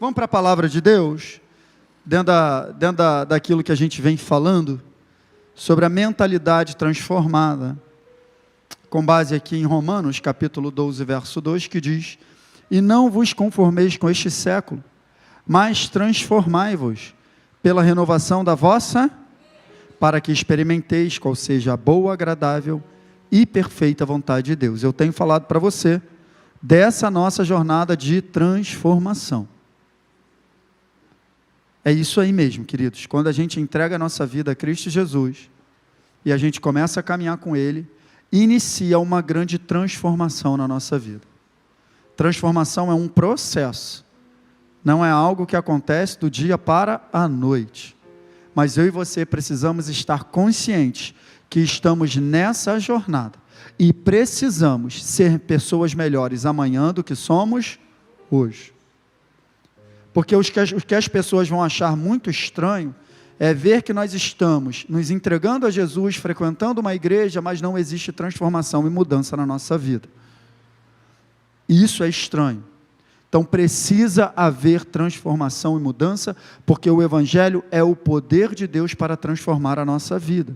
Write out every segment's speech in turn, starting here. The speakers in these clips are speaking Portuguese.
Vamos para a palavra de Deus, daquilo que a gente vem falando, sobre a mentalidade transformada, com base aqui em Romanos, capítulo 12, verso 2, que diz: e não vos conformeis com este século, mas transformai-vos pela renovação da vossa, para que experimenteis qual seja a boa, agradável e perfeita vontade de Deus. Eu tenho falado para você dessa nossa jornada de transformação. É isso aí mesmo, queridos. Quando a gente entrega a nossa vida a Cristo Jesus, e a gente começa a caminhar com Ele, inicia uma grande transformação na nossa vida. Transformação é um processo, não é algo que acontece do dia para a noite. Mas eu e você precisamos estar conscientes que estamos nessa jornada, e precisamos ser pessoas melhores amanhã do que somos hoje. Porque o que as pessoas vão achar muito estranho é ver que nós estamos nos entregando a Jesus, frequentando uma igreja, mas não existe transformação e mudança na nossa vida. E isso é estranho. Então precisa haver transformação e mudança, porque o Evangelho é o poder de Deus para transformar a nossa vida.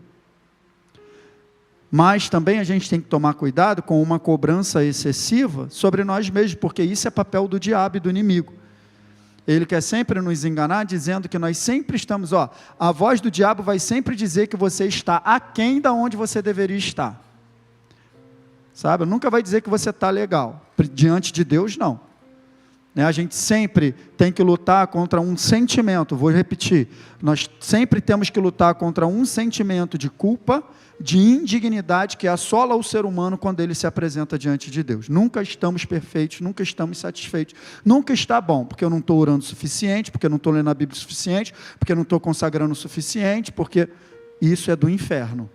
Mas também a gente tem que tomar cuidado com uma cobrança excessiva sobre nós mesmos, porque isso é papel do diabo e do inimigo. Ele quer sempre nos enganar, dizendo que nós sempre estamos, a voz do diabo vai sempre dizer que você está aquém da onde você deveria estar. Sabe? Nunca vai dizer que você está legal. Diante de Deus, não. A gente sempre tem que lutar contra um sentimento, vou repetir, nós sempre temos que lutar contra um sentimento de culpa, de indignidade que assola o ser humano quando ele se apresenta diante de Deus. Nunca estamos perfeitos, nunca estamos satisfeitos, nunca está bom, porque eu não estou orando o suficiente, porque eu não estou lendo a Bíblia o suficiente, porque eu não estou consagrando o suficiente, porque isso é do inferno.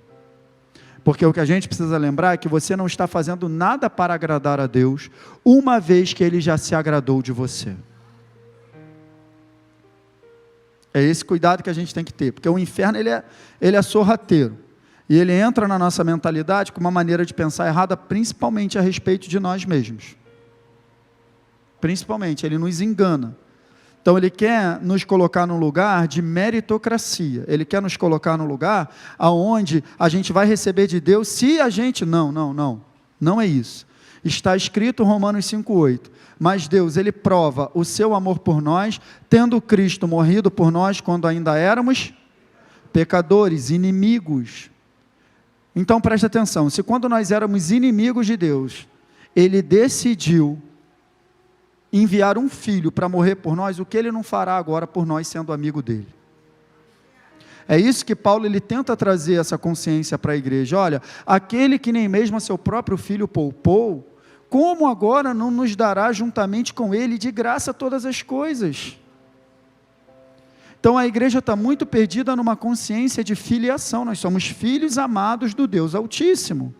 Porque o que a gente precisa lembrar é que você não está fazendo nada para agradar a Deus, uma vez que Ele já se agradou de você. É esse cuidado que a gente tem que ter, porque o inferno ele é sorrateiro, e ele entra na nossa mentalidade com uma maneira de pensar errada, principalmente a respeito de nós mesmos. Principalmente, ele nos engana. Então ele quer nos colocar num lugar de meritocracia, ele quer nos colocar num lugar onde a gente vai receber de Deus, se a gente, não é isso. Está escrito em Romanos 5,8, mas Deus, Ele prova o seu amor por nós, tendo Cristo morrido por nós quando ainda éramos pecadores, inimigos. Então preste atenção, se quando nós éramos inimigos de Deus, Ele decidiu enviar um filho para morrer por nós, o que Ele não fará agora por nós sendo amigo dEle? É isso que Paulo ele tenta trazer essa consciência para a igreja. Olha, aquele que nem mesmo a seu próprio filho poupou, como agora não nos dará juntamente com Ele de graça todas as coisas? Então a igreja está muito perdida numa consciência de filiação, nós somos filhos amados do Deus Altíssimo.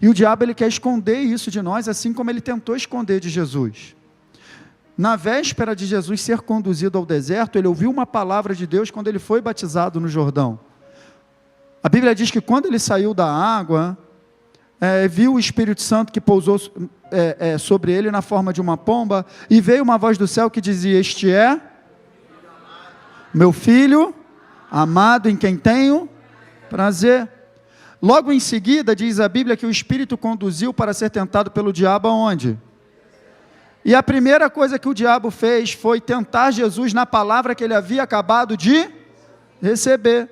E o diabo ele quer esconder isso de nós, assim como ele tentou esconder de Jesus. Na véspera de Jesus ser conduzido ao deserto, ele ouviu uma palavra de Deus quando ele foi batizado no Jordão. A Bíblia diz que quando ele saiu da água, viu o Espírito Santo que pousou sobre ele na forma de uma pomba, e veio uma voz do céu que dizia: este é meu filho amado, em quem tenho prazer. Logo em seguida, diz a Bíblia que o Espírito conduziu para ser tentado pelo diabo aonde? E a primeira coisa que o diabo fez foi tentar Jesus na palavra que ele havia acabado de receber.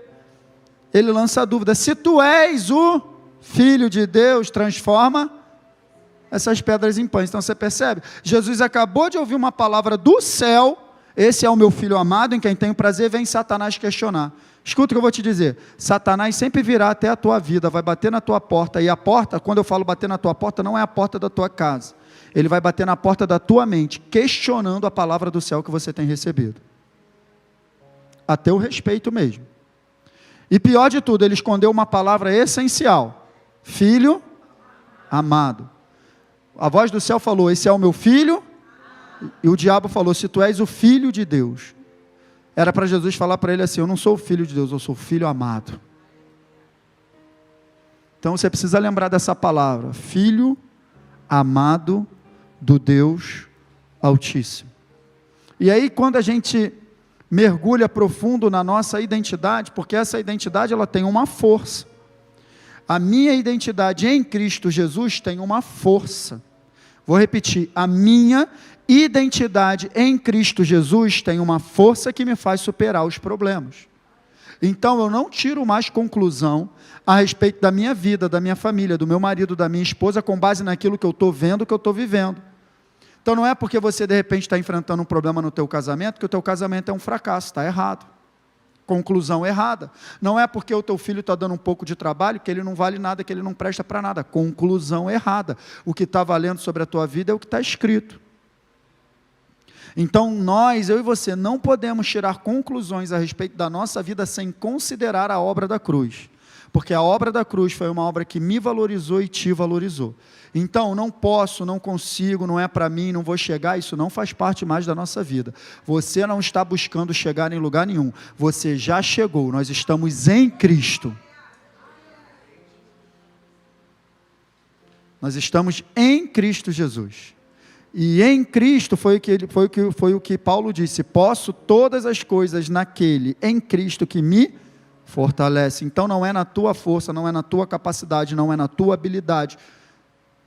Ele lança a dúvida: se tu és o Filho de Deus, transforma essas pedras em pães. Então você percebe? Jesus acabou de ouvir uma palavra do céu: esse é o meu filho amado, em quem tenho prazer. Vem Satanás questionar. Escuta o que eu vou te dizer, Satanás sempre virá até a tua vida, vai bater na tua porta, e a porta, quando eu falo bater na tua porta, não é a porta da tua casa, ele vai bater na porta da tua mente, questionando a palavra do céu que você tem recebido, a teu respeito mesmo. E pior de tudo, ele escondeu uma palavra essencial: filho amado. A voz do céu falou: esse é o meu filho, e o diabo falou: se tu és o Filho de Deus. Era para Jesus falar para ele assim: eu não sou o Filho de Deus, eu sou o Filho amado. Então você precisa lembrar dessa palavra: Filho amado do Deus Altíssimo. E aí, quando a gente mergulha profundo na nossa identidade, porque essa identidade ela tem uma força. A minha identidade em Cristo Jesus tem uma força. Vou repetir, a minha identidade em Cristo Jesus tem uma força que me faz superar os problemas. Então eu não tiro mais conclusão a respeito da minha vida, da minha família, do meu marido, da minha esposa, com base naquilo que eu estou vendo, que eu estou vivendo. Então não é porque você de repente está enfrentando um problema no teu casamento, que o teu casamento é um fracasso, está errado. Conclusão errada. Não é porque o teu filho está dando um pouco de trabalho, que ele não vale nada, que ele não presta para nada. Conclusão errada. O que está valendo sobre a tua vida é o que está escrito. Então eu e você, não podemos tirar conclusões a respeito da nossa vida sem considerar a obra da cruz. Porque a obra da cruz foi uma obra que me valorizou e te valorizou. Então, não posso, não consigo, não é para mim, não vou chegar, isso não faz parte mais da nossa vida. Você não está buscando chegar em lugar nenhum. Você já chegou, nós estamos em Cristo. Nós estamos em Cristo Jesus. E em Cristo foi o que Paulo disse: posso todas as coisas naquele, em Cristo, que me fortalece. Então não é na tua força, não é na tua capacidade, não é na tua habilidade,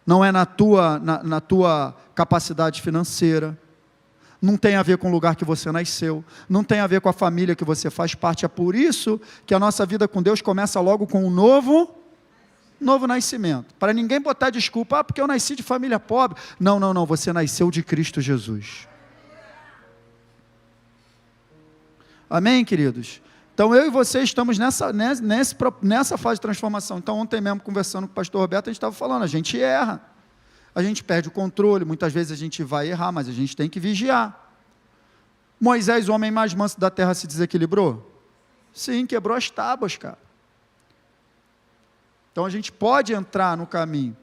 não é na tua capacidade financeira, não tem a ver com o lugar que você nasceu, não tem a ver com a família que você faz parte. É por isso que a nossa vida com Deus começa logo com um novo nascimento, para ninguém botar desculpa, porque eu nasci de família pobre. Não, você nasceu de Cristo Jesus. Amém, queridos? Então eu e você estamos nessa fase de transformação. Então ontem mesmo, conversando com o pastor Roberto, a gente estava falando, a gente erra, a gente perde o controle, muitas vezes a gente vai errar, mas a gente tem que vigiar. Moisés, o homem mais manso da terra, se desequilibrou? Sim, quebrou as tábuas, cara. Então a gente pode entrar no caminho,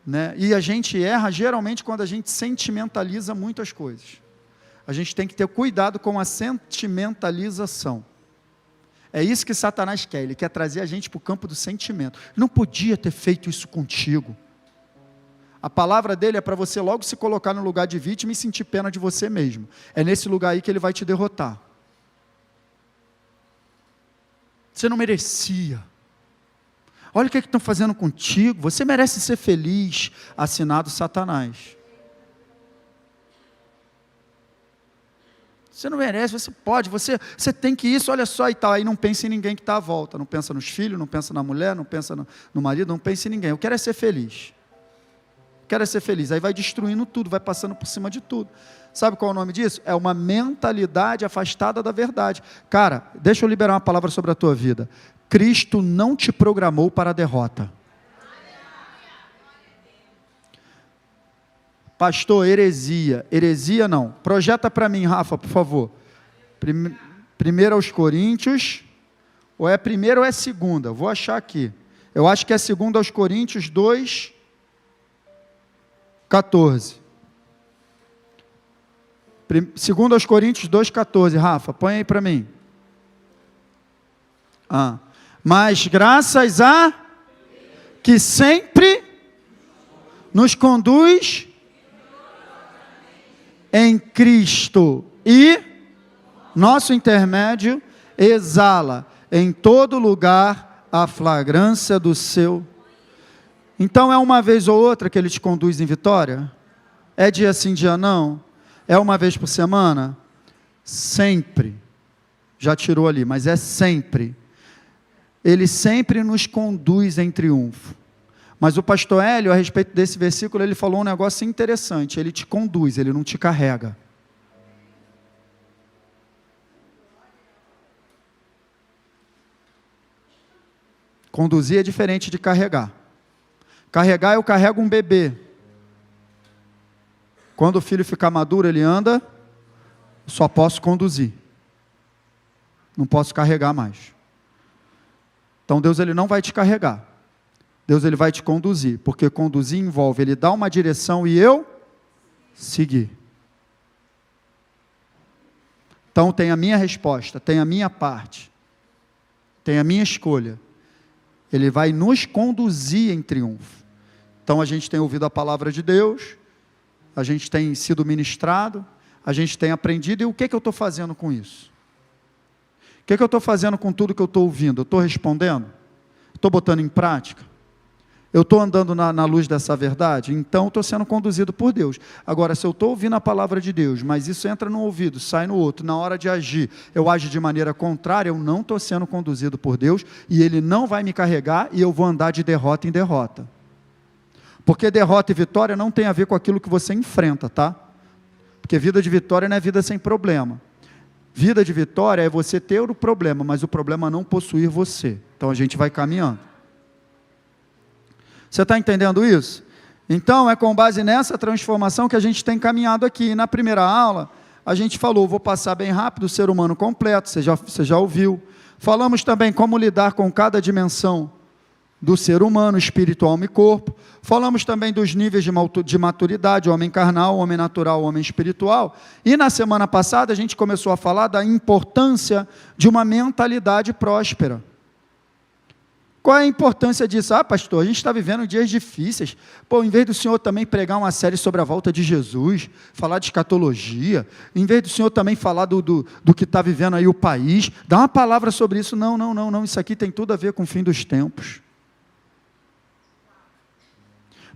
né? E a gente erra geralmente quando a gente sentimentaliza muitas coisas. A gente tem que ter cuidado com a sentimentalização. É isso que Satanás quer, ele quer trazer a gente para o campo do sentimento. Não podia ter feito isso contigo. A palavra dele é para você logo se colocar no lugar de vítima e sentir pena de você mesmo. É nesse lugar aí que ele vai te derrotar. Você não merecia. Olha o que estão fazendo contigo, você merece ser feliz. Assinado Satanás. Você não merece, você pode, você tem que isso, olha só e tal. Aí não pensa em ninguém que está à volta, não pensa nos filhos, não pensa na mulher, não pensa no marido, não pensa em ninguém. Eu quero é ser feliz. Quero é ser feliz. Aí vai destruindo tudo, vai passando por cima de tudo. Sabe qual é o nome disso? É uma mentalidade afastada da verdade. Cara, deixa eu liberar uma palavra sobre a tua vida. Cristo não te programou para a derrota. Pastor, heresia. Heresia não. Projeta para mim, Rafa, por favor. Primeiro aos Coríntios. Ou é primeiro ou é segunda? Vou achar aqui. Eu acho que é segunda aos Coríntios 2, 14. Segundo aos Coríntios 2, 14. Rafa, põe aí para mim. Mas graças a que sempre nos conduz em Cristo e nosso intermédio exala em todo lugar a flagrância do seu. Então é uma vez ou outra que ele te conduz em vitória? É dia sim, dia não? É uma vez por semana? Sempre. Já tirou ali, mas é sempre. Ele sempre nos conduz em triunfo. Mas o pastor Hélio, a respeito desse versículo, ele falou um negócio interessante. Ele te conduz, ele não te carrega. Conduzir é diferente de carregar. Carregar, eu carrego um bebê. Quando o filho ficar maduro, ele anda, só posso conduzir. Não posso carregar mais. Então Deus ele não vai te carregar. Deus ele vai te conduzir, porque conduzir envolve ele dar uma direção e eu seguir. Então tem a minha resposta, tem a minha parte, tem a minha escolha. Ele vai nos conduzir em triunfo. Então a gente tem ouvido a palavra de Deus, a gente tem sido ministrado, a gente tem aprendido, e o que eu estou fazendo com isso? O que eu estou fazendo com tudo que eu estou ouvindo? Eu estou respondendo? Estou botando em prática? Eu estou andando na luz dessa verdade? Então, estou sendo conduzido por Deus. Agora, se eu estou ouvindo a palavra de Deus, mas isso entra no ouvido, sai no outro, na hora de agir, eu ajo de maneira contrária, eu não estou sendo conduzido por Deus, e Ele não vai me carregar, e eu vou andar de derrota em derrota. Porque derrota e vitória não tem a ver com aquilo que você enfrenta, tá? Porque vida de vitória não é vida sem problema. Vida de vitória é você ter o problema, mas o problema não possuir você. Então, a gente vai caminhando. Você está entendendo isso? Então, é com base nessa transformação que a gente tem caminhado aqui. E na primeira aula, a gente falou, vou passar bem rápido, o ser humano completo, você já ouviu. Falamos também como lidar com cada dimensão do ser humano, espírito, alma e corpo. Falamos também dos níveis de maturidade, homem carnal, homem natural, homem espiritual. E na semana passada, a gente começou a falar da importância de uma mentalidade próspera. Qual é a importância disso? Ah, pastor, a gente está vivendo dias difíceis. Pô, em vez do senhor também pregar uma série sobre a volta de Jesus, falar de escatologia, em vez do senhor também falar do que está vivendo aí o país, dá uma palavra sobre isso. Não, isso aqui tem tudo a ver com o fim dos tempos.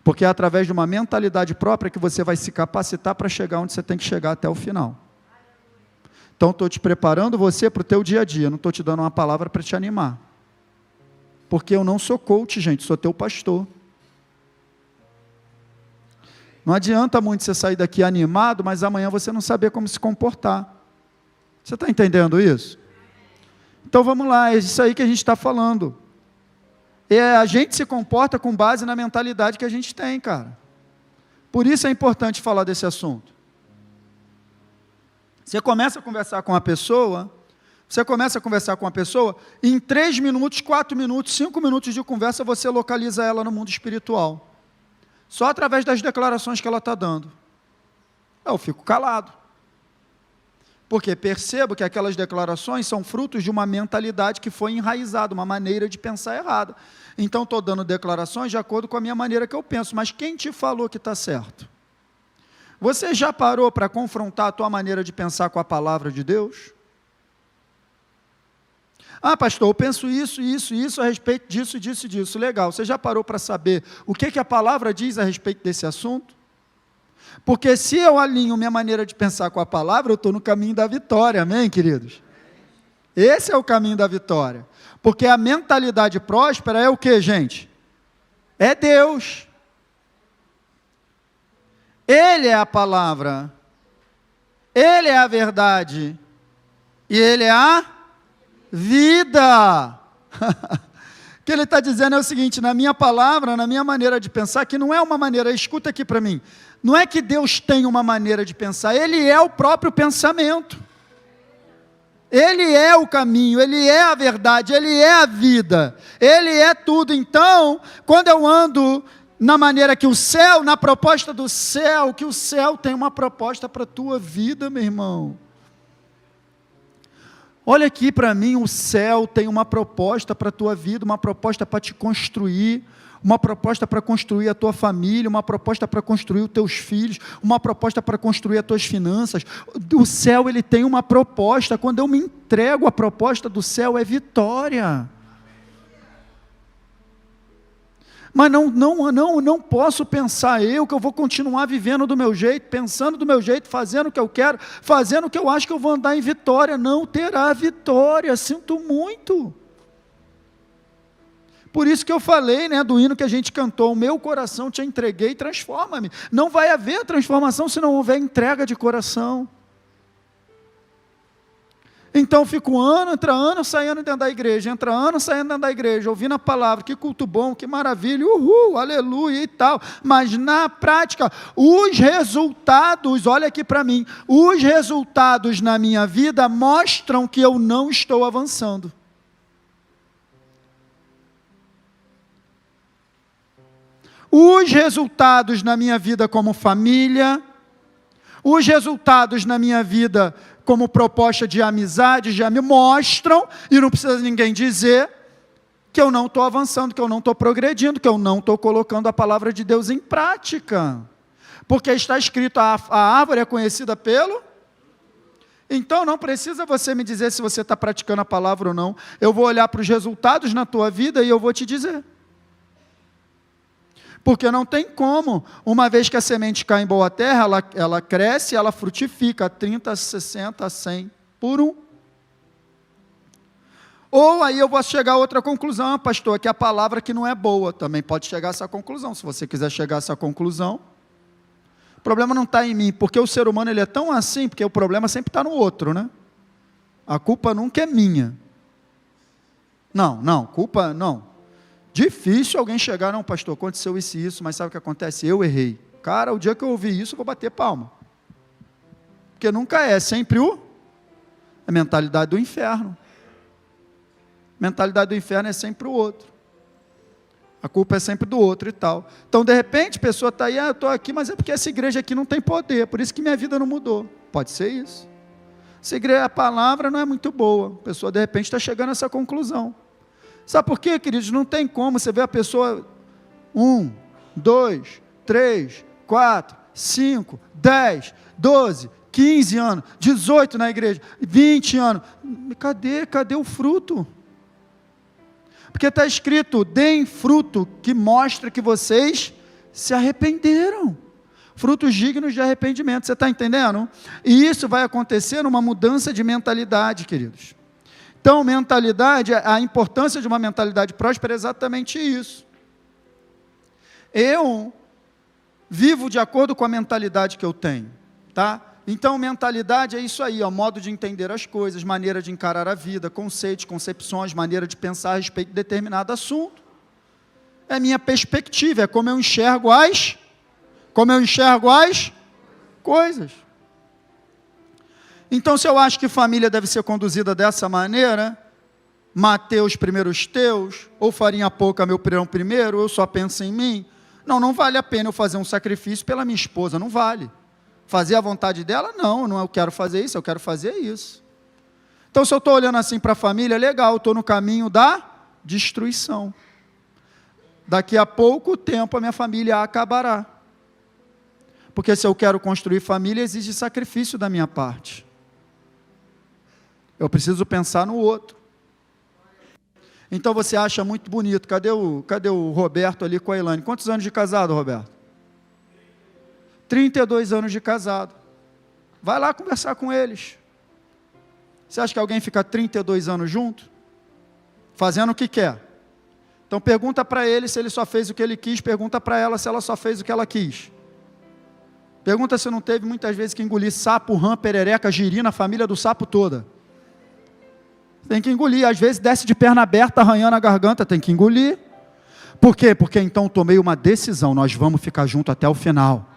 Porque é através de uma mentalidade própria que você vai se capacitar para chegar onde você tem que chegar até o final. Então, estou te preparando você para o teu dia a dia, não estou te dando uma palavra para te animar. Porque eu não sou coach, gente, sou teu pastor. Não adianta muito você sair daqui animado, mas amanhã você não saber como se comportar. Você está entendendo isso? Então vamos lá, é isso aí que a gente está falando. A gente se comporta com base na mentalidade que a gente tem, cara. Por isso é importante falar desse assunto. Você começa a conversar com a pessoa, em 3 minutos, 4 minutos, 5 minutos de conversa, você localiza ela no mundo espiritual. Só através das declarações que ela está dando. Eu fico calado. Porque percebo que aquelas declarações são frutos de uma mentalidade que foi enraizada, uma maneira de pensar errada. Então, estou dando declarações de acordo com a minha maneira que eu penso. Mas quem te falou que está certo? Você já parou para confrontar a tua maneira de pensar com a palavra de Deus? Ah, pastor, eu penso isso a respeito disso. Legal, você já parou para saber o que a palavra diz a respeito desse assunto? Porque se eu alinho minha maneira de pensar com a palavra, eu estou no caminho da vitória, amém, queridos? Esse é o caminho da vitória. Porque a mentalidade próspera é o que, gente? É Deus. Ele é a palavra. Ele é a verdade. E Ele é a vida. O que ele está dizendo é o seguinte, na minha palavra, na minha maneira de pensar, que não é uma maneira, escuta aqui para mim, não é que Deus tem uma maneira de pensar, Ele é o próprio pensamento, Ele é o caminho, Ele é a verdade, Ele é a vida, Ele é tudo. Então, quando eu ando na maneira que o céu, na proposta do céu, que o céu tem uma proposta para a tua vida, meu irmão. Olha aqui para mim, o céu tem uma proposta para a tua vida, uma proposta para te construir, uma proposta para construir a tua família, uma proposta para construir os teus filhos, uma proposta para construir as tuas finanças. O céu, ele tem uma proposta. Quando eu me entrego, a proposta do céu é vitória. Mas não posso pensar que eu vou continuar vivendo do meu jeito, pensando do meu jeito, fazendo o que eu quero, fazendo o que eu acho que eu vou andar em vitória. Não terá vitória, sinto muito. Por isso que eu falei, do hino que a gente cantou, o meu coração te entreguei, transforma-me. Não vai haver transformação se não houver entrega de coração. Então, fico entra ano saindo dentro da igreja, ouvindo a palavra, que culto bom, que maravilha, uhul, aleluia e tal, mas na prática, os resultados, olha aqui para mim, os resultados na minha vida mostram que eu não estou avançando. Os resultados na minha vida como família, os resultados na minha vida como proposta de amizade, já me mostram, e não precisa ninguém dizer, que eu não estou avançando, que eu não estou progredindo, que eu não estou colocando a palavra de Deus em prática. Porque está escrito, a árvore é conhecida pelo Então não precisa você me dizer se você está praticando a palavra ou não. Eu vou olhar para os resultados na tua vida e eu vou te dizer. Porque não tem como, uma vez que a semente cai em boa terra, ela cresce, ela frutifica 30, 60, 100 por um. Ou aí eu vou chegar a outra conclusão, pastor, que a palavra que não é boa, também pode chegar a essa conclusão. Se você quiser chegar a essa conclusão, o problema não está em mim, porque o ser humano ele é tão assim, porque o problema sempre está no outro, né? A culpa nunca é minha. Culpa não. Difícil alguém chegar, não, pastor, aconteceu isso e isso, mas sabe o que acontece? Eu errei. Cara, o dia que eu ouvir isso, eu vou bater palma. Porque nunca é, sempre a mentalidade do inferno. A mentalidade do inferno é sempre o outro. A culpa é sempre do outro e tal. Então, de repente, a pessoa está aí, eu estou aqui, mas é porque essa igreja aqui não tem poder, por isso que minha vida não mudou. Pode ser isso. Essa igreja, a palavra não é muito boa. A pessoa, de repente, está chegando a essa conclusão. Sabe por quê, queridos? Não tem como. Você vê a pessoa 1, 2, 3, 4, 5, 10, 12, 15 anos, 18 na igreja, 20 anos. Cadê o fruto? Porque está escrito, deem fruto que mostra que vocês se arrependeram. Frutos dignos de arrependimento. Você está entendendo? E isso vai acontecer numa mudança de mentalidade, queridos. Então, mentalidade, a importância de uma mentalidade próspera é exatamente isso. Eu vivo de acordo com a mentalidade que eu tenho, tá? Então, mentalidade é isso aí, ó, modo de entender as coisas, maneira de encarar a vida, conceitos, concepções, maneira de pensar a respeito de determinado assunto. É minha perspectiva, é como eu enxergo as coisas. Então, se eu acho que família deve ser conduzida dessa maneira, Mateus primeiros teus, ou farinha pouca meu pirão primeiro, eu só penso em mim, não vale a pena eu fazer um sacrifício pela minha esposa, não vale. Fazer a vontade dela, não eu quero fazer isso, eu quero fazer isso. Então, se eu estou olhando assim para a família, legal, eu estou no caminho da destruição. Daqui a pouco tempo a minha família acabará. Porque se eu quero construir família, exige sacrifício da minha parte. Eu preciso pensar no outro. Então você acha muito bonito. Cadê o Roberto ali com a Elaine? Quantos anos de casado, Roberto? 32 anos de casado. Vai lá conversar com eles. Você acha que alguém fica 32 anos junto? Fazendo o que quer. Então pergunta para ele se ele só fez o que ele quis, pergunta para ela se ela só fez o que ela quis. Pergunta se não teve muitas vezes que engolir sapo, rã, perereca, girina, a família do sapo toda. Tem que engolir, às vezes desce de perna aberta, arranhando a garganta, tem que engolir. Por quê? Porque então tomei uma decisão, nós vamos ficar juntos até o final.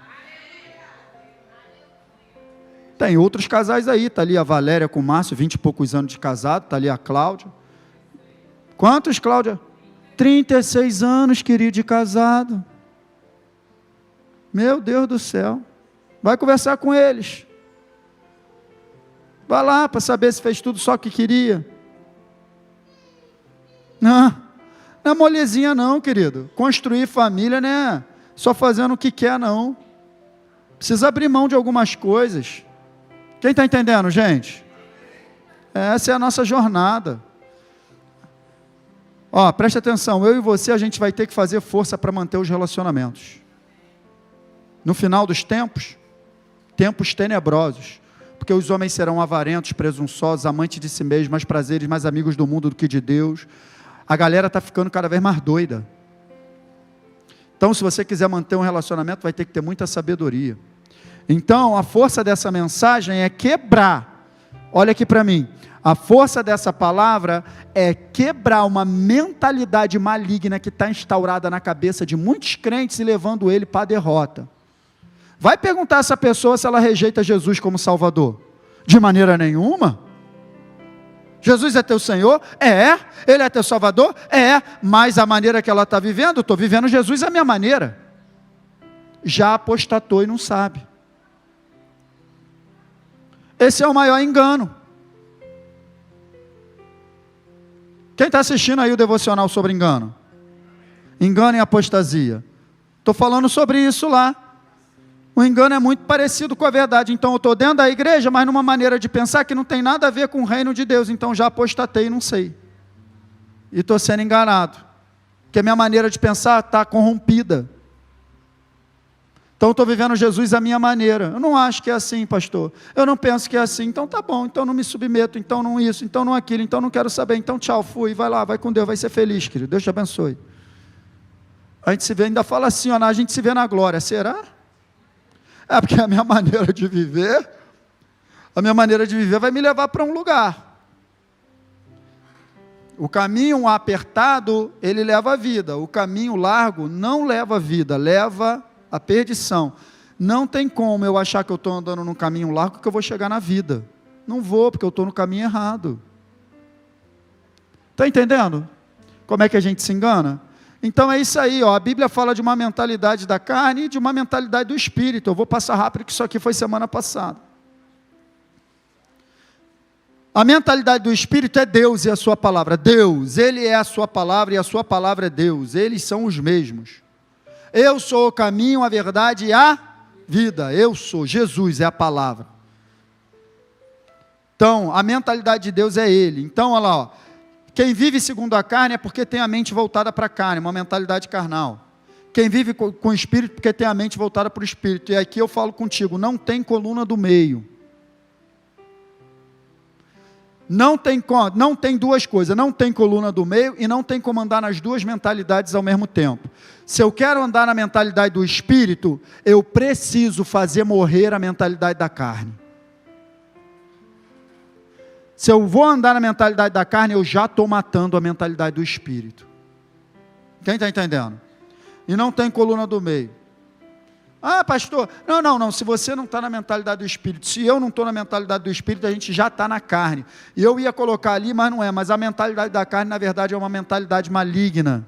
Tem outros casais aí, está ali a Valéria com o Márcio, 20 e poucos anos de casado, está ali a Cláudia. Quantos, Cláudia? 36 anos, querido, de casado. Meu Deus do céu. Vai conversar com eles. Vai lá para saber se fez tudo só o que queria. Não é molezinha não, querido. Construir família não é só fazendo o que quer, não. Precisa abrir mão de algumas coisas. Quem está entendendo, gente? Essa é a nossa jornada. Ó, preste atenção, eu e você, a gente vai ter que fazer força para manter os relacionamentos. No final dos tempos tenebrosos, porque os homens serão avarentos, presunçosos, amantes de si mesmos, mais prazeres, mais amigos do mundo do que de Deus. A galera está ficando cada vez mais doida. Então, se você quiser manter um relacionamento, vai ter que ter muita sabedoria. Então, a força dessa mensagem é quebrar. Olha aqui para mim. A força dessa palavra é quebrar uma mentalidade maligna que está instaurada na cabeça de muitos crentes e levando ele para a derrota. Vai perguntar a essa pessoa se ela rejeita Jesus como Salvador. De maneira nenhuma. Jesus é teu Senhor? É. Ele é teu Salvador? É. Mas a maneira que ela está vivendo, eu estou vivendo Jesus à minha maneira. Já apostatou e não sabe. Esse é o maior engano. Quem está assistindo aí o devocional sobre engano? Engano e apostasia. Estou falando sobre isso lá. O engano é muito parecido com a verdade. Então eu estou dentro da igreja, mas numa maneira de pensar que não tem nada a ver com o reino de Deus. Então já apostatei e não sei. E estou sendo enganado. Porque a minha maneira de pensar está corrompida. Então eu estou vivendo Jesus à minha maneira. Eu não acho que é assim, pastor. Eu não penso que é assim. Então tá bom, então não me submeto, então não isso, então não aquilo, então não quero saber. Então tchau, fui, vai lá, vai com Deus, vai ser feliz, querido. Deus te abençoe. A gente se vê, ainda fala assim, ó, a gente se vê na glória. Será? É porque a minha maneira de viver vai me levar para um lugar. O caminho apertado, ele leva a vida. O caminho largo não leva a vida, leva a perdição. Não tem como eu achar que eu estou andando num caminho largo que eu vou chegar na vida. Não vou, porque eu estou no caminho errado. Está entendendo? Como é que a gente se engana? Então é isso aí, ó. A Bíblia fala de uma mentalidade da carne e de uma mentalidade do espírito. Eu vou passar rápido, que isso aqui foi semana passada. A mentalidade do espírito é Deus e a sua palavra. Deus, Ele é a sua palavra e a sua palavra é Deus. Eles são os mesmos. Eu sou o caminho, a verdade e a vida. Eu sou, Jesus é a palavra. Então, a mentalidade de Deus é Ele. Então, olha lá, ó. Quem vive segundo a carne é porque tem a mente voltada para a carne, uma mentalidade carnal. Quem vive com o espírito porque tem a mente voltada para o espírito. E aqui eu falo contigo, não tem coluna do meio. Não tem duas coisas, não tem coluna do meio e não tem como andar nas duas mentalidades ao mesmo tempo. Se eu quero andar na mentalidade do espírito, eu preciso fazer morrer a mentalidade da carne. Se eu vou andar na mentalidade da carne, eu já estou matando a mentalidade do espírito. Quem está entendendo? E não tem coluna do meio. Ah, pastor, não, se você não está na mentalidade do espírito, se eu não estou na mentalidade do espírito, a gente já está na carne. E eu ia colocar ali, mas não é, mas a mentalidade da carne, na verdade, é uma mentalidade maligna.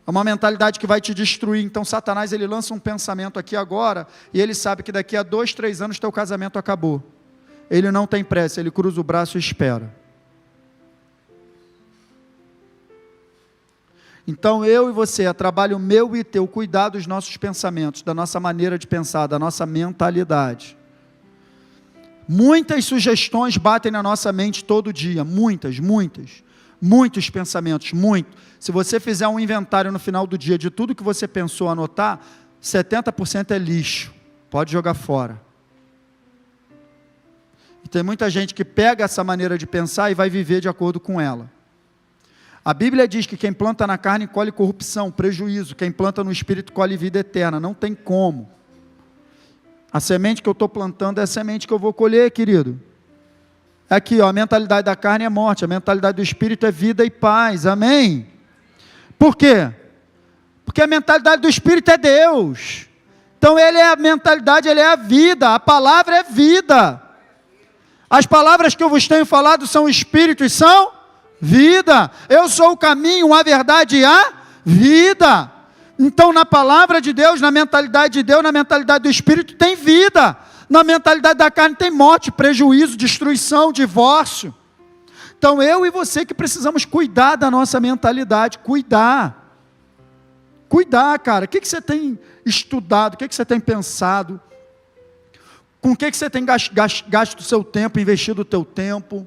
É uma mentalidade que vai te destruir. Então Satanás, ele lança um pensamento aqui agora, e ele sabe que daqui a 2, 3 anos teu casamento acabou. Ele não tem pressa, ele cruza o braço e espera. Então eu e você, é trabalho meu e teu, cuidar dos nossos pensamentos, da nossa maneira de pensar, da nossa mentalidade. Muitas sugestões batem na nossa mente todo dia, muitos pensamentos, muito. Se você fizer um inventário no final do dia de tudo que você pensou, anotar, 70% é lixo, pode jogar fora. E tem muita gente que pega essa maneira de pensar e vai viver de acordo com ela. A Bíblia diz que quem planta na carne colhe corrupção, prejuízo. Quem planta no espírito colhe vida eterna. Não tem como. A semente que eu estou plantando é a semente que eu vou colher, querido. Aqui, ó, a mentalidade da carne é morte, a mentalidade do espírito é vida e paz. Amém? Por quê? Porque a mentalidade do espírito é Deus. Então ele é a mentalidade, ele é a vida. A palavra é vida. As palavras que eu vos tenho falado são espírito e são vida. Eu sou o caminho, a verdade e a vida. Então na palavra de Deus, na mentalidade de Deus, na mentalidade do espírito tem vida. Na mentalidade da carne tem morte, prejuízo, destruição, divórcio. Então eu e você que precisamos cuidar da nossa mentalidade, cuidar, cara. O que você tem estudado, o que você tem pensado? Com o que você tem gasto o seu tempo, investido o teu tempo?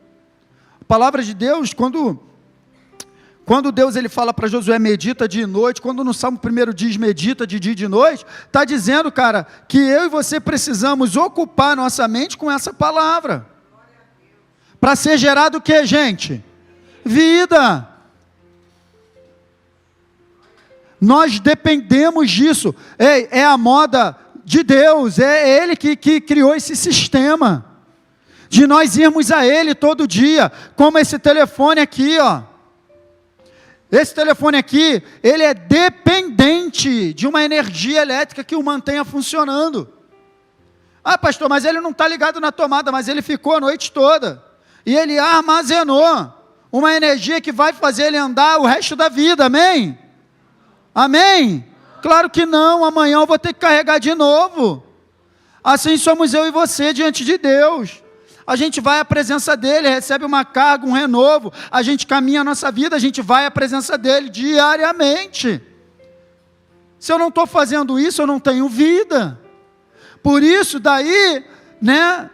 A palavra de Deus, quando Deus ele fala para Josué, medita dia e noite, quando no Salmo 1 diz medita de dia e de noite, está dizendo, cara, que eu e você precisamos ocupar nossa mente com essa palavra. Para ser gerado o que, gente? Vida. Nós dependemos disso. É a moda de Deus, é Ele que criou esse sistema, de nós irmos a Ele todo dia, como esse telefone aqui, ó. Esse telefone aqui, ele é dependente de uma energia elétrica que o mantenha funcionando. Ah, pastor, mas ele não está ligado na tomada, mas ele ficou a noite toda, e ele armazenou uma energia que vai fazer ele andar o resto da vida, amém? Amém? Claro que não, amanhã eu vou ter que carregar de novo. Assim somos eu e você diante de Deus. A gente vai à presença dEle, recebe uma carga, um renovo, a gente caminha a nossa vida, a gente vai à presença dEle diariamente. Se eu não estou fazendo isso, eu não tenho vida. Por isso, daí, né,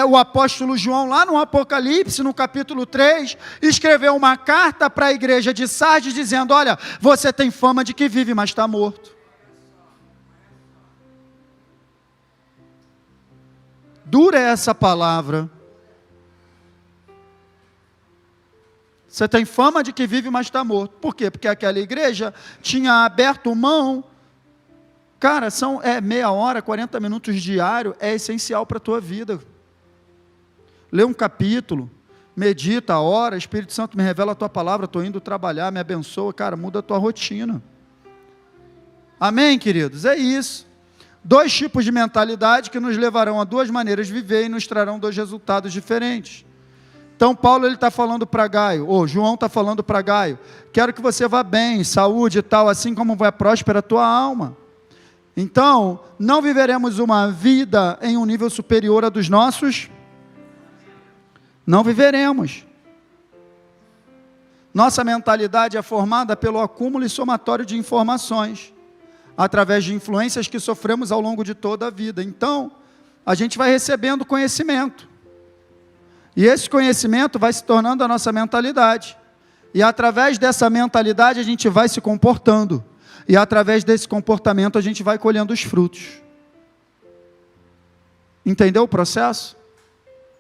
o apóstolo João, lá no Apocalipse, no capítulo 3, escreveu uma carta para a igreja de Sardes, dizendo: olha, você tem fama de que vive, mas está morto. Dura essa palavra. Você tem fama de que vive, mas está morto. Por quê? Porque aquela igreja tinha aberto mão. Cara, meia hora, 40 minutos diário, é essencial para a tua vida. Lê um capítulo, medita, ora, Espírito Santo me revela a tua palavra, estou indo trabalhar, me abençoa, cara, muda a tua rotina. Amém, queridos? É isso. 2 tipos de mentalidade que nos levarão a 2 maneiras de viver e nos trarão 2 resultados diferentes. Então, Paulo está falando para Gaio, João está falando para Gaio: quero que você vá bem, saúde e tal, assim como vai próspera a tua alma. Então, não viveremos uma vida em um nível superior a dos nossos? Não viveremos. Nossa mentalidade é formada pelo acúmulo e somatório de informações, através de influências que sofremos ao longo de toda a vida. Então, a gente vai recebendo conhecimento. E esse conhecimento vai se tornando a nossa mentalidade. E através dessa mentalidade a gente vai se comportando. E através desse comportamento a gente vai colhendo os frutos. Entendeu o processo?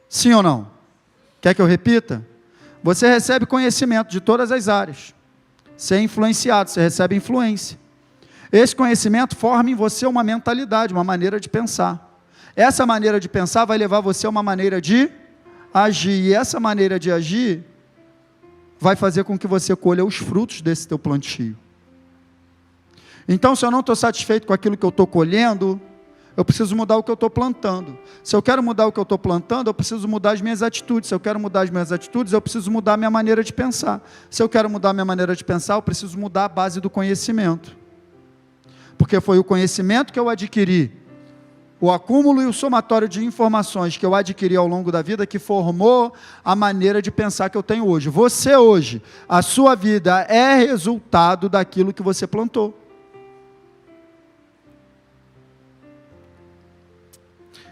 Sim ou não? Quer que eu repita? Você recebe conhecimento de todas as áreas. Você é influenciado, você recebe influência. Esse conhecimento forma em você uma mentalidade, uma maneira de pensar. Essa maneira de pensar vai levar você a uma maneira de agir, e essa maneira de agir vai fazer com que você colha os frutos desse teu plantio. Então, se eu não estou satisfeito com aquilo que eu estou colhendo, eu preciso mudar o que eu estou plantando. Se eu quero mudar o que eu estou plantando, eu preciso mudar as minhas atitudes. Se eu quero mudar as minhas atitudes, eu preciso mudar a minha maneira de pensar. Se eu quero mudar a minha maneira de pensar, eu preciso mudar a base do conhecimento. Porque foi o conhecimento que eu adquiri, o acúmulo e o somatório de informações que eu adquiri ao longo da vida, que formou a maneira de pensar que eu tenho hoje. Você hoje, a sua vida é resultado daquilo que você plantou.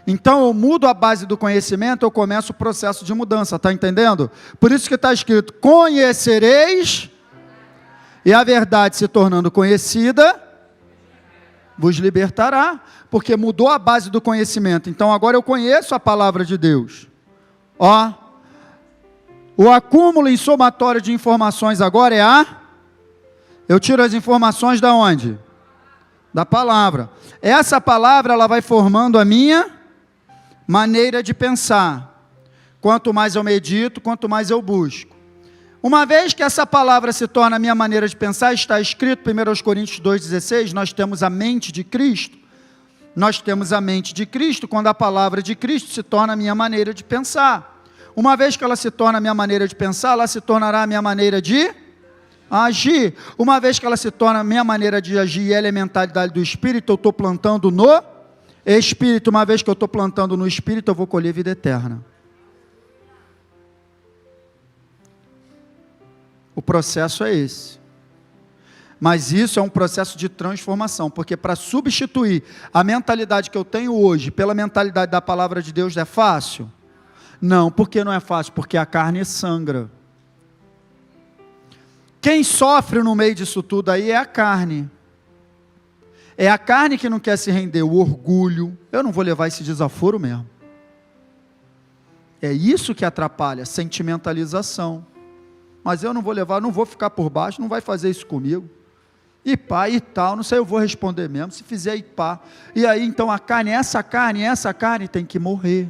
Então eu mudo a base do conhecimento, eu começo o processo de mudança, está entendendo? Por isso que está escrito: conhecereis, e a verdade se tornando conhecida, vos libertará, porque mudou a base do conhecimento. Então agora eu conheço a palavra de Deus. O acúmulo e somatório de informações agora eu tiro as informações da onde? Da palavra. Essa palavra, ela vai formando a minha maneira de pensar. Quanto mais eu medito, quanto mais eu busco. Uma vez que essa palavra se torna a minha maneira de pensar, está escrito, 1 Coríntios 2,16, nós temos a mente de Cristo. Nós temos a mente de Cristo, quando a palavra de Cristo se torna a minha maneira de pensar. Uma vez que ela se torna a minha maneira de pensar, ela se tornará a minha maneira de agir. Uma vez que ela se torna a minha maneira de agir e ela é a mentalidade do Espírito, eu estou plantando no Espírito. Uma vez que eu estou plantando no Espírito, eu vou colher vida eterna. O processo é esse. Mas isso é um processo de transformação, porque para substituir a mentalidade que eu tenho hoje pela mentalidade da palavra de Deus é fácil? Não. Por que não é fácil? Porque a carne sangra. Quem sofre no meio disso tudo aí é a carne. É a carne que não quer se render, o orgulho. Eu não vou levar esse desaforo mesmo. É isso que atrapalha, sentimentalização. Mas eu não vou levar, não vou ficar por baixo, não vai fazer isso comigo. E pá, e tal, não sei, eu vou responder mesmo, se fizer e pá. E aí, então, a carne, essa carne tem que morrer.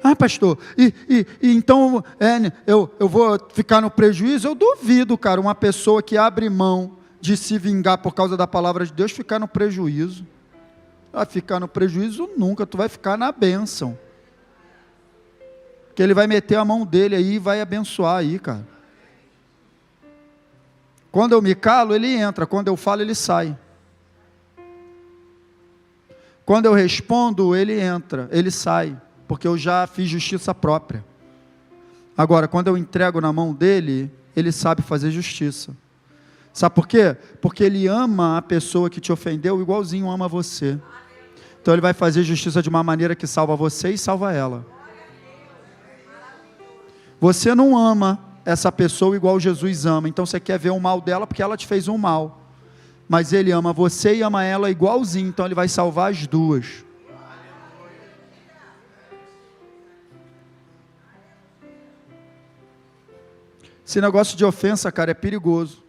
Ah, pastor, então eu vou ficar no prejuízo? Eu duvido, cara, uma pessoa que abre mão de se vingar por causa da palavra de Deus, ficar no prejuízo. Vai ficar no prejuízo nunca, tu vai ficar na bênção. Que ele vai meter a mão dele aí e vai abençoar aí, cara. Quando eu me calo, ele entra. Quando eu falo, ele sai. Quando eu respondo, ele entra, ele sai. Porque eu já fiz justiça própria. Agora, quando eu entrego na mão dele, ele sabe fazer justiça. Sabe por quê? Porque ele ama a pessoa que te ofendeu igualzinho ama você. Então ele vai fazer justiça de uma maneira que salva você e salva ela. Você não ama essa pessoa igual Jesus ama, então você quer ver o mal dela porque ela te fez um mal. Mas ele ama você e ama ela igualzinho, então ele vai salvar as duas. Esse negócio de ofensa, cara, é perigoso.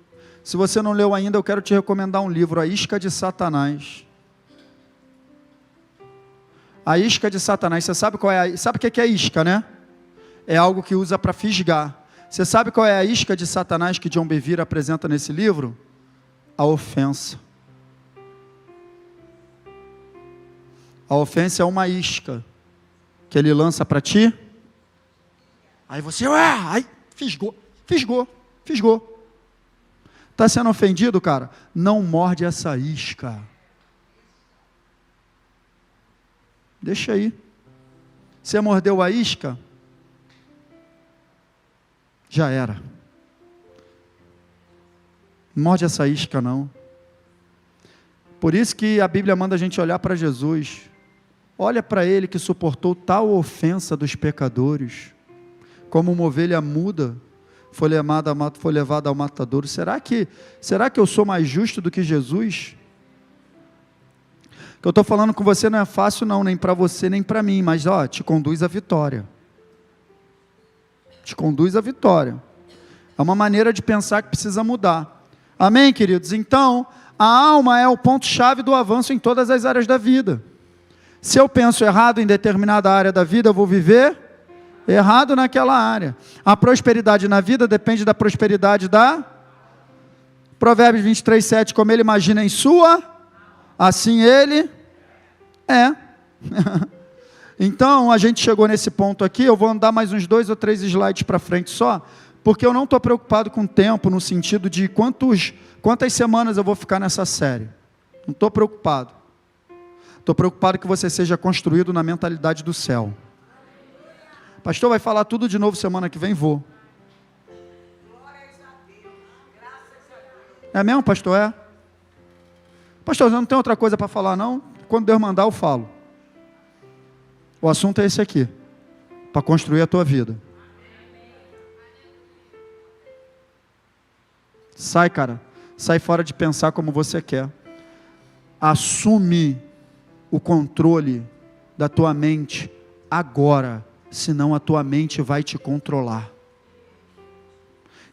Se você não leu ainda, eu quero te recomendar um livro, A Isca de Satanás. A isca de Satanás, você sabe qual é sabe o que é isca, né? É algo que usa para fisgar. Você sabe qual é a isca de Satanás que John Bevere apresenta nesse livro? A ofensa. A ofensa é uma isca que ele lança para ti. Aí você, ai, fisgou. Está sendo ofendido, cara? Não morde essa isca. Deixa aí. Você mordeu a isca? Já era. Não morde essa isca, não. Por isso que a Bíblia manda a gente olhar para Jesus. Olha para ele que suportou tal ofensa dos pecadores. Como uma ovelha muda, foi levada ao matadouro. Será que eu sou mais justo do que Jesus? O que eu estou falando com você não é fácil não, nem para você, nem para mim, mas te conduz à vitória. Te conduz à vitória. É uma maneira de pensar que precisa mudar. Amém, queridos? Então, a alma é o ponto-chave do avanço em todas as áreas da vida. Se eu penso errado em determinada área da vida, eu vou viver errado naquela área. A prosperidade na vida depende da prosperidade da... Provérbios 23, 7, como ele imagina em sua, assim ele é. Então, a gente chegou nesse ponto aqui, eu vou andar mais uns 2 ou 3 slides para frente só, porque eu não estou preocupado com o tempo, no sentido de quantas semanas eu vou ficar nessa série. Não estou preocupado. Estou preocupado que você seja construído na mentalidade do céu. Pastor, vai falar tudo de novo semana que vem? Vou. É mesmo, pastor? É? Pastor, eu não tenho outra coisa para falar, não? Quando Deus mandar, eu falo. O assunto é esse aqui. Para construir a tua vida. Sai, cara. Sai fora de pensar como você quer. Assume o controle da tua mente agora. Senão a tua mente vai te controlar.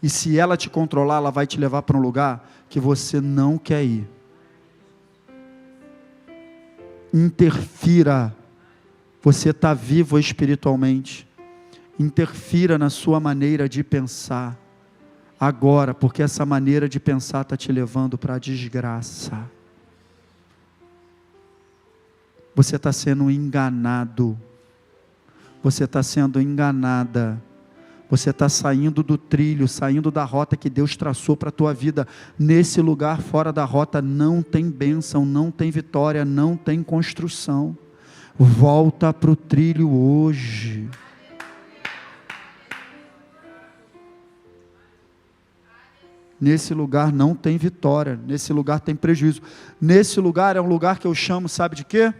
E se ela te controlar, ela vai te levar para um lugar que você não quer ir. Interfira. Você está vivo espiritualmente. Interfira na sua maneira de pensar. Agora, porque essa maneira de pensar está te levando para a desgraça. Você está sendo enganado. Você está sendo enganada. Você está saindo do trilho, saindo da rota que Deus traçou para a tua vida. Nesse lugar fora da rota não tem bênção, não tem vitória, não tem construção. Volta para o trilho hoje. Nesse lugar não tem vitória, nesse lugar tem prejuízo. Nesse lugar é um lugar que eu chamo, sabe de quê?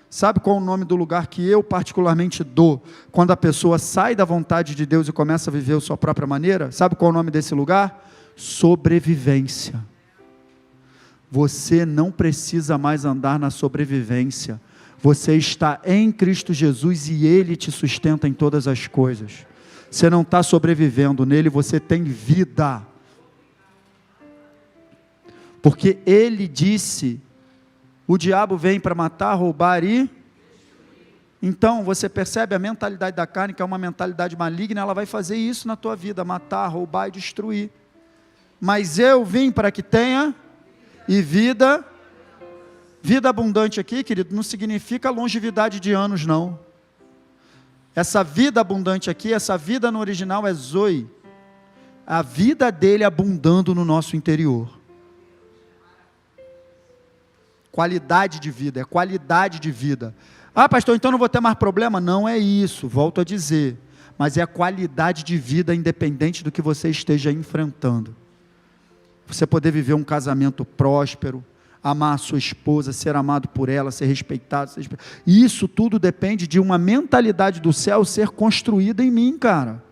Sabe qual é o nome do lugar que eu particularmente dou, quando a pessoa sai da vontade de Deus e começa a viver a sua própria maneira? Sabe qual é o nome desse lugar? Sobrevivência. Você não precisa mais andar na sobrevivência. Você está em Cristo Jesus e Ele te sustenta em todas as coisas. Você não está sobrevivendo, nele você tem vida. Porque Ele disse... O diabo vem para matar, roubar e... Então, você percebe a mentalidade da carne, que é uma mentalidade maligna, ela vai fazer isso na tua vida, matar, roubar e destruir. Mas eu vim para que tenha e vida abundante aqui, querido, não significa longevidade de anos, não. Essa vida abundante aqui, essa vida no original é Zoe. A vida dele abundando no nosso interior. Qualidade de vida, é qualidade de vida. Ah, pastor, então não vou ter mais problema? Não é isso, volto a dizer. Mas é a qualidade de vida independente do que você esteja enfrentando. você poder viver um casamento próspero, amar a sua esposa, ser amado por ela, ser respeitado. E isso tudo depende de uma mentalidade do céu ser construída em mim, cara.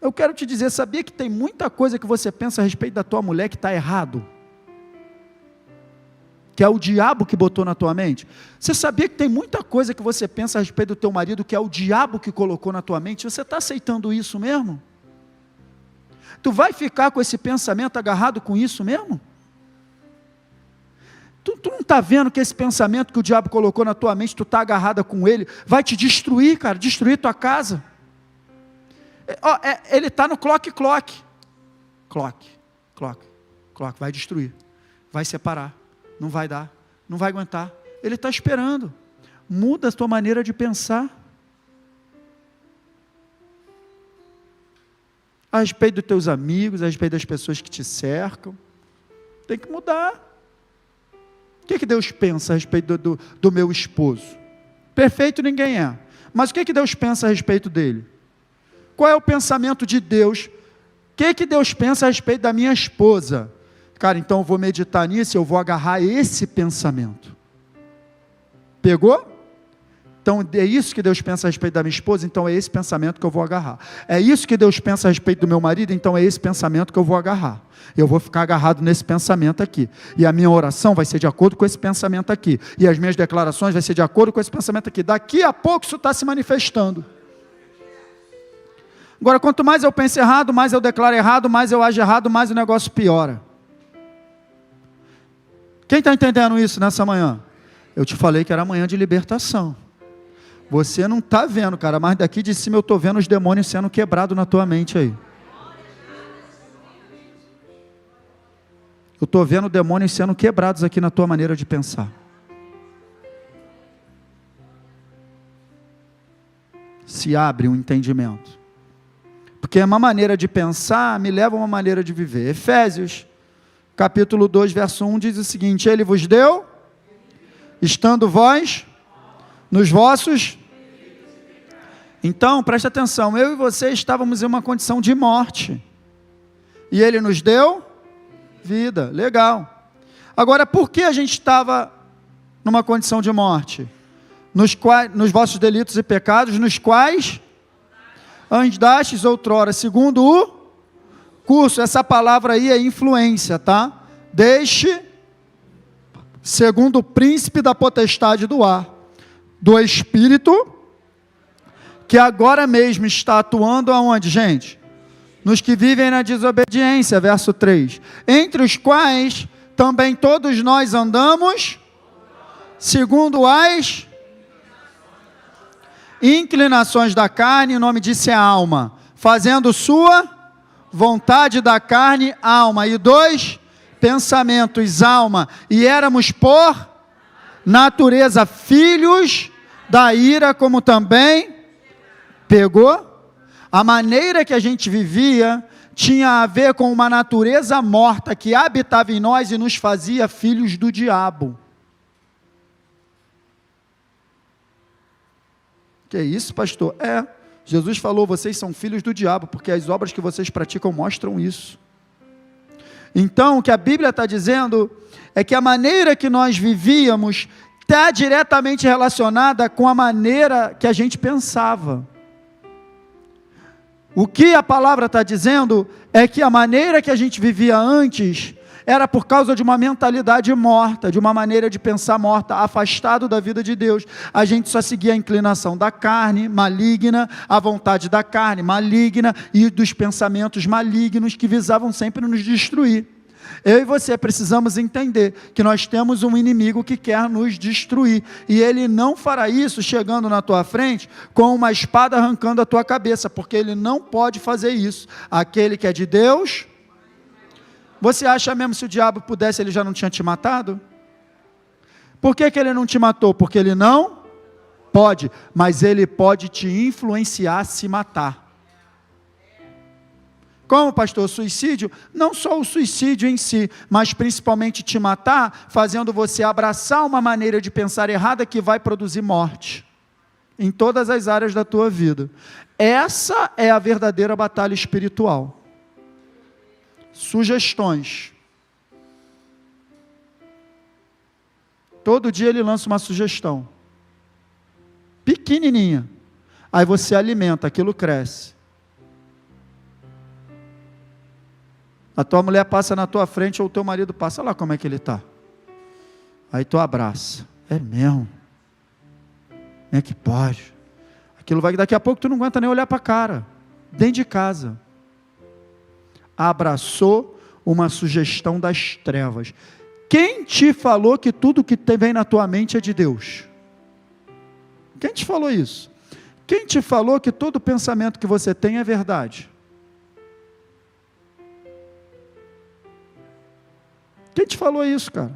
Eu quero te dizer, sabia que tem muita coisa que você pensa a respeito da tua mulher que está errado? Que é o diabo que botou na tua mente? Você sabia que tem muita coisa que você pensa a respeito do teu marido que é o diabo que colocou na tua mente? Você está aceitando isso mesmo? Tu vai ficar com esse pensamento agarrado com isso mesmo? Tu não está vendo que esse pensamento que o diabo colocou na tua mente, tu está agarrada com ele, vai te destruir, cara, destruir tua casa. Ele está no clock, vai destruir, vai separar, não vai dar, não vai aguentar, ele está esperando. Muda a tua maneira de pensar, a respeito dos teus amigos, a respeito das pessoas que te cercam, tem que mudar. O que Deus pensa a respeito do meu esposo? Perfeito ninguém é, mas o que Deus pensa a respeito dele? Qual é o pensamento de Deus? O que Deus pensa a respeito da minha esposa? Cara, então eu vou meditar nisso, eu vou agarrar esse pensamento. Pegou? Então é isso que Deus pensa a respeito da minha esposa, então é esse pensamento que eu vou agarrar. É isso que Deus pensa a respeito do meu marido, então é esse pensamento que eu vou agarrar. Eu vou ficar agarrado nesse pensamento aqui. E a minha oração vai ser de acordo com esse pensamento aqui. E as minhas declarações vai ser de acordo com esse pensamento aqui. Daqui a pouco isso está se manifestando. Agora, quanto mais eu penso errado, mais eu declaro errado, mais eu ajo errado, mais o negócio piora. Quem está entendendo isso nessa manhã? Eu te falei que era manhã de libertação. Você não está vendo, cara, mas daqui de cima eu estou vendo os demônios sendo quebrados na tua mente aí. Eu estou vendo demônios sendo quebrados aqui na tua maneira de pensar. Se abre um entendimento. Porque uma maneira de pensar me leva a uma maneira de viver. Efésios, capítulo 2, verso 1, diz o seguinte: Ele vos deu, estando vós nos vossos... Então, presta atenção, eu e você estávamos em uma condição de morte. E Ele nos deu vida, legal. Agora, por que a gente estava numa condição de morte? Nos vossos delitos e pecados, nos quais andastes outrora, segundo o curso. Essa palavra aí é influência, tá? Segundo o príncipe da potestade do ar, do Espírito, que agora mesmo está atuando aonde, gente? Nos que vivem na desobediência, verso 3. Entre os quais também todos nós andamos, segundo as inclinações da carne, o nome disso é alma, fazendo sua vontade da carne, alma, e dos pensamentos, alma, e éramos por natureza filhos da ira, como também, pegou? A maneira que a gente vivia tinha a ver com uma natureza morta que habitava em nós e nos fazia filhos do diabo. Que isso, pastor? Jesus falou, vocês são filhos do diabo, porque as obras que vocês praticam mostram isso. Então, o que a Bíblia está dizendo é que a maneira que nós vivíamos está diretamente relacionada com a maneira que a gente pensava. O que a palavra está dizendo é que a maneira que a gente vivia antes era por causa de uma mentalidade morta, de uma maneira de pensar morta, afastado da vida de Deus. A gente só seguia a inclinação da carne maligna, a vontade da carne maligna e dos pensamentos malignos que visavam sempre nos destruir. Eu e você precisamos entender que nós temos um inimigo que quer nos destruir, e ele não fará isso chegando na tua frente com uma espada arrancando a tua cabeça, porque ele não pode fazer isso. Aquele que é de Deus, você acha mesmo se o diabo pudesse, ele já não tinha te matado? Por que ele não te matou? Porque ele não pode, mas ele pode te influenciar a se matar. Como, pastor? Suicídio? Não só o suicídio em si, mas principalmente te matar, fazendo você abraçar uma maneira de pensar errada que vai produzir morte em todas as áreas da tua vida. Essa é a verdadeira batalha espiritual. sugestões. Todo dia ele lança uma sugestão. Pequenininha. Aí você alimenta, aquilo cresce. A tua mulher passa na tua frente ou o teu marido passa, olha lá como é que ele está. Aí tu abraça. É mesmo? Como é que pode? Aquilo vai, daqui a pouco tu não aguenta nem olhar para a cara. Dentro de casa. Abraçou uma sugestão das trevas. Quem te falou que tudo que vem na tua mente é de Deus? Quem te falou isso? Quem te falou que todo pensamento que você tem é verdade? Quem te falou isso, cara?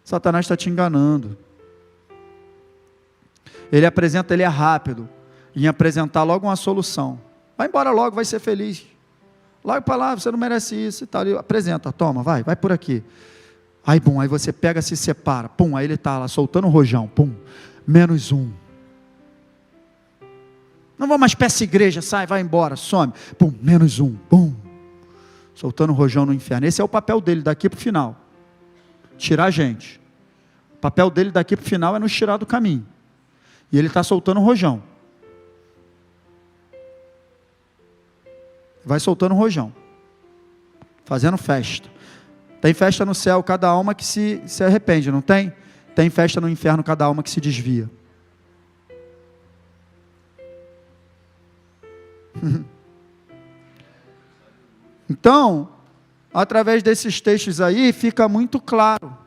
Satanás está te enganando. Ele é rápido em apresentar logo uma solução. Vai embora logo, vai ser feliz. Logo para lá, você não merece isso e tal. Ele apresenta, toma, vai por aqui. Aí, bom, aí você pega, se separa, pum, aí ele está lá soltando o rojão, pum, -1. Não vou mais para essa igreja, sai, vai embora, some, pum, -1, pum, soltando o rojão no inferno. Esse é o papel dele daqui para o final, tirar a gente. O papel dele daqui para o final é nos tirar do caminho, e ele está soltando o rojão, vai soltando o rojão, fazendo festa. Tem festa no céu, cada alma que se arrepende, não tem? Tem festa no inferno, cada alma que se desvia. Então, através desses textos aí, fica muito claro.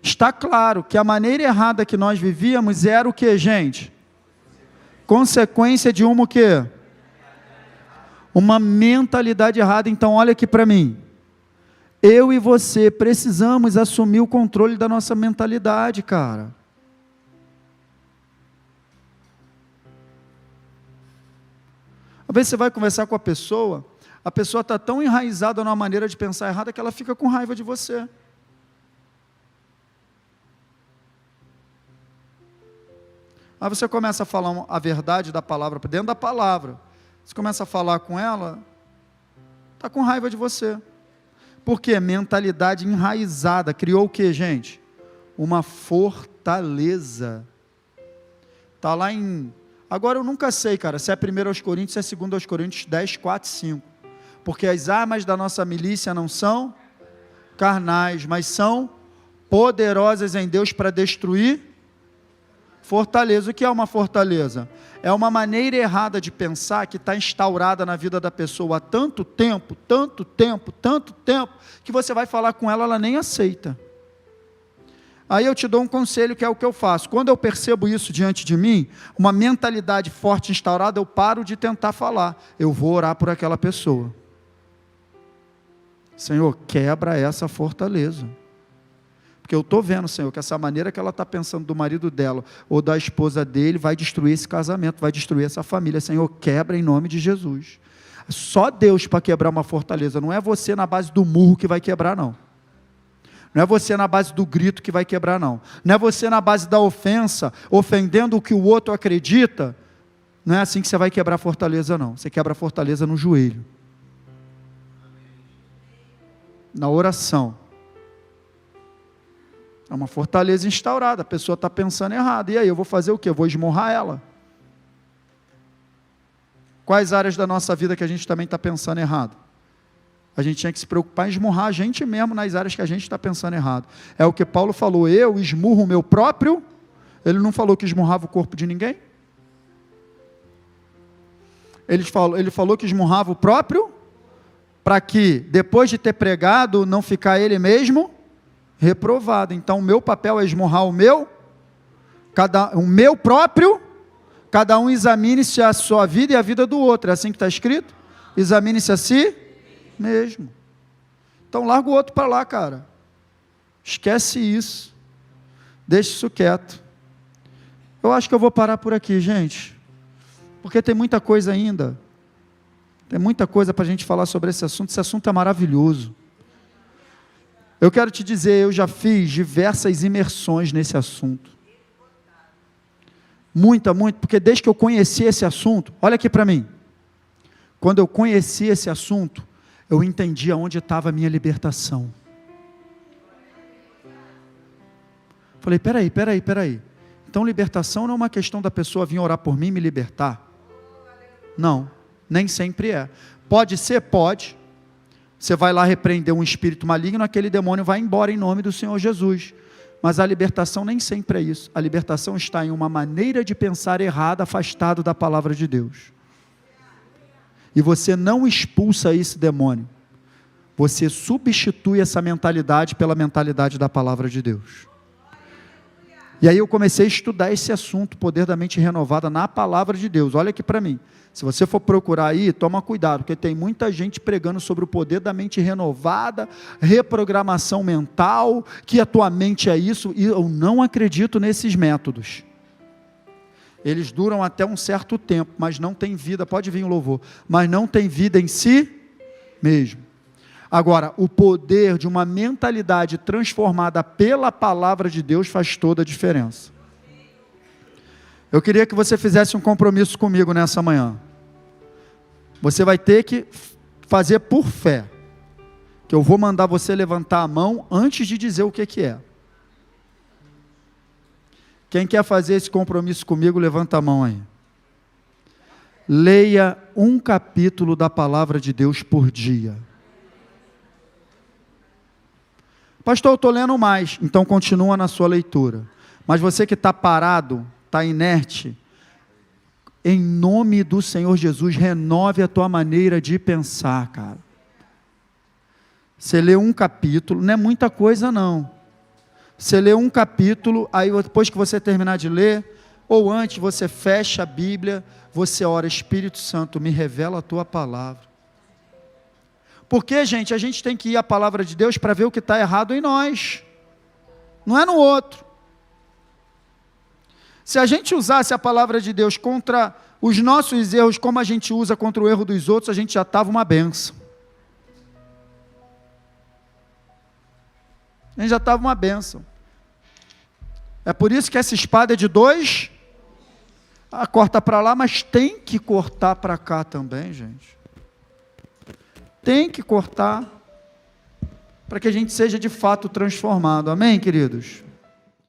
Está claro que a maneira errada que nós vivíamos era o que, gente? Consequência de uma o quê? Uma mentalidade errada. Então, olha aqui para mim. Eu e você precisamos assumir o controle da nossa mentalidade, cara. Às vezes você vai conversar com a pessoa está tão enraizada numa maneira de pensar errada que ela fica com raiva de você. Aí você começa a falar a verdade da palavra, dentro da palavra. Você começa a falar com ela, está com raiva de você. Por quê? Mentalidade enraizada. Criou o que, gente? Uma fortaleza. Está lá em... Agora eu nunca sei, cara, se é 1 aos Coríntios, se é 2 aos Coríntios 10, 4, 5. Porque as armas da nossa milícia não são carnais, mas são poderosas em Deus para destruir fortaleza. O que é uma fortaleza? É uma maneira errada de pensar que está instaurada na vida da pessoa há tanto tempo, que você vai falar com ela, ela nem aceita. Aí eu te dou um conselho que é o que eu faço. Quando eu percebo isso diante de mim, uma mentalidade forte instaurada, eu paro de tentar falar. Eu vou orar por aquela pessoa. Senhor, quebra essa fortaleza. Porque eu estou vendo, Senhor, que essa maneira que ela está pensando do marido dela ou da esposa dele vai destruir esse casamento, vai destruir essa família. Senhor, quebra em nome de Jesus. Só Deus para quebrar uma fortaleza. Não é você na base do murro que vai quebrar, não. Não é você na base do grito que vai quebrar, não. Não é você na base da ofensa, ofendendo o que o outro acredita. Não é assim que você vai quebrar a fortaleza, não. Você quebra a fortaleza no joelho. Na oração. É uma fortaleza instaurada, a pessoa está pensando errado. E aí, eu vou fazer o quê? Eu vou esmurrar ela. Quais áreas da nossa vida que a gente também está pensando errado? A gente tinha que se preocupar em esmurrar a gente mesmo nas áreas que a gente está pensando errado. É o que Paulo falou, eu esmurro o meu próprio. Ele não falou que esmurrava o corpo de ninguém? Ele falou que esmurrava o próprio, para que, depois de ter pregado, não ficar ele mesmo reprovado. Então o meu papel é esmurrar o meu próprio, cada um examine-se a sua vida e a vida do outro. É assim que está escrito? Examine-se a si mesmo. Então larga o outro para lá, cara. Esquece isso. Deixa isso quieto. Eu acho que eu vou parar por aqui, gente. Porque tem muita coisa ainda. Tem muita coisa para a gente falar sobre esse assunto. Esse assunto é maravilhoso. Eu quero te dizer, eu já fiz diversas imersões nesse assunto. Muita, porque desde que eu conheci esse assunto, olha aqui para mim, quando eu conheci esse assunto, eu entendi aonde estava a minha libertação. Falei, peraí, então libertação não é uma questão da pessoa vir orar por mim e me libertar, não, nem sempre é, pode ser, pode, você vai lá repreender um espírito maligno, aquele demônio vai embora em nome do Senhor Jesus, mas a libertação nem sempre é isso, a libertação está em uma maneira de pensar errada, afastado da palavra de Deus, e você não expulsa esse demônio, você substitui essa mentalidade pela mentalidade da palavra de Deus. E aí eu comecei a estudar esse assunto, poder da mente renovada na palavra de Deus. Olha aqui para mim, se você for procurar aí, toma cuidado, porque tem muita gente pregando sobre o poder da mente renovada, reprogramação mental, que a tua mente é isso, e eu não acredito nesses métodos. Eles duram até um certo tempo, mas não tem vida, pode vir o louvor, mas não tem vida em si mesmo. Agora, o poder de uma mentalidade transformada pela palavra de Deus faz toda a diferença. Eu queria que você fizesse um compromisso comigo nessa manhã. Você vai ter que fazer por fé, que eu vou mandar você levantar a mão antes de dizer o que é. Quem quer fazer esse compromisso comigo, levanta a mão aí. Leia um capítulo da palavra de Deus por dia. Pastor, eu estou lendo mais, então continua na sua leitura. Mas você que está parado, está inerte, em nome do Senhor Jesus, renove a tua maneira de pensar, cara. Você lê um capítulo, não é muita coisa não. Você lê um capítulo, aí depois que você terminar de ler, ou antes você fecha a Bíblia, você ora, Espírito Santo, me revela a tua palavra. Porque, gente, a gente tem que ir à palavra de Deus para ver o que está errado em nós, não é no outro. Se a gente usasse a palavra de Deus contra os nossos erros, como a gente usa contra o erro dos outros, a gente já estava uma benção. A gente já estava uma benção. É por isso que essa espada é de dois, corta para lá, mas tem que cortar para cá também, gente. Tem que cortar, para que a gente seja de fato transformado, amém, queridos?